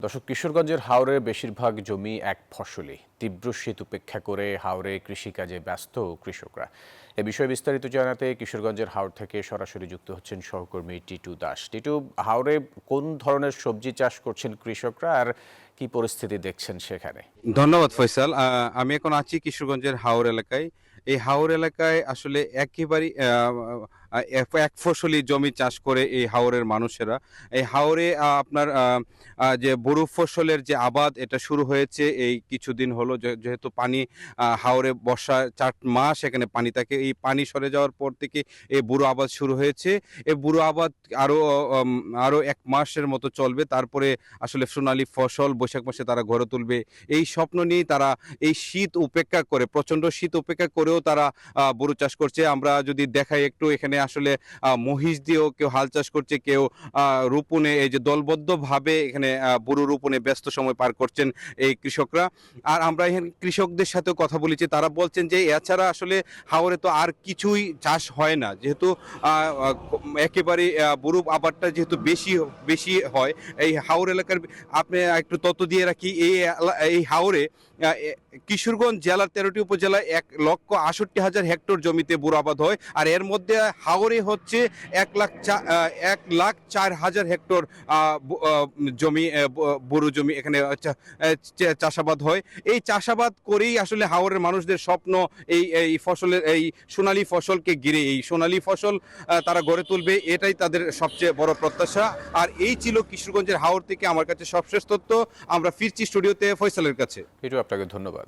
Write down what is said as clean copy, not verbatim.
দর্শক, কিশোরগঞ্জের হাওরে বেশিরভাগ জমি এক ফসলি। তীব্র শীত উপেক্ষা করে হাওরে কৃষিকাজে ব্যস্ত কৃষকরা। এ বিষয়ে বিস্তারিত জানাতে কিশোরগঞ্জের হাওর থেকে সরাসরি যুক্ত হচ্ছেন সহকর্মী টিটু দাস। টিটু, হাওরে কোন ধরনের সবজি চাষ করছেন কৃষকরা আর কি পরিস্থিতি দেখছেন সেখানে? ধন্যবাদ ফয়সাল। আমি এখন আছি কিশোরগঞ্জের হাওর এলাকায়। এই হাওর এলাকায় আসলে একেবারেই এক ফসলি জমি চাষ করে এই হাওরের মানুষেরা। এই হাওরে আপনার যে বোরো ফসলের যে আবাদ এটা শুরু হয়েছে এই কিছুদিন হলো। যেহেতু পানি হাওরে বর্ষা ৪ মাস এখানে পানি থাকে। এই পানি সরে যাওয়ার পর থেকে এই বোরো আবাদ শুরু হয়েছে। এই বোরো আবাদ আরো আরো ১ মাসের মতো চলবে। তারপরে আসলে সোনালী ফসল বৈশাখ মাসে তারা গড়ে তুলবে। এই স্বপ্ন নিয়েই তারা এই শীত উপেক্ষা করে, প্রচন্ড শীত উপেক্ষা করেও তারা বোরো চাষ করছে। আমরা যদি দেখাই একটু, এখানে আসলে মহিষ দিয়েও কেউ হাল চাষ করছে, কেউ রোপণে এই যে দলবদ্ধভাবে এখানে বোরো রোপণে ব্যস্ত সময় পার করছেন এই কৃষকরা। আর আমরা এখানে কৃষকদের সাথেও কথা বলেছি, তারা বলছেন যে এছাড়া আসলে হাওরে তো আর কিছুই চাষ হয় না, যেহেতু একেবারে বোরো আবাদটা যেহেতু বেশি বেশি হয় এই হাওর এলাকার। আপনি একটু তথ্য দিয়ে রাখি, এই হাওরে কিশোরগঞ্জ জেলার ১৩টি উপজেলায় ১,৬৮,০০০ হেক্টর জমিতে বোরো আবাদ হয়। আর এর মধ্যে হাওরে হচ্ছে ১,০৪,০০০ হেক্টর জমি, বোরো জমি এখানে চাষাবাদ হয়। এই চাষাবাদ করেই আসলে হাওরের মানুষদের স্বপ্ন এই এই ফসলের, এই সোনালী ফসলকে ঘিরে। এই সোনালী ফসল তারা গড়ে তুলবে, এটাই তাদের সবচেয়ে বড় প্রত্যাশা। আর এই ছিল কিশোরগঞ্জের হাওর থেকে আমার কাছে সবশেষ তথ্য। আমরা ফিরছি স্টুডিওতে ফয়সালের কাছে। টিটু, আপনাকে ধন্যবাদ।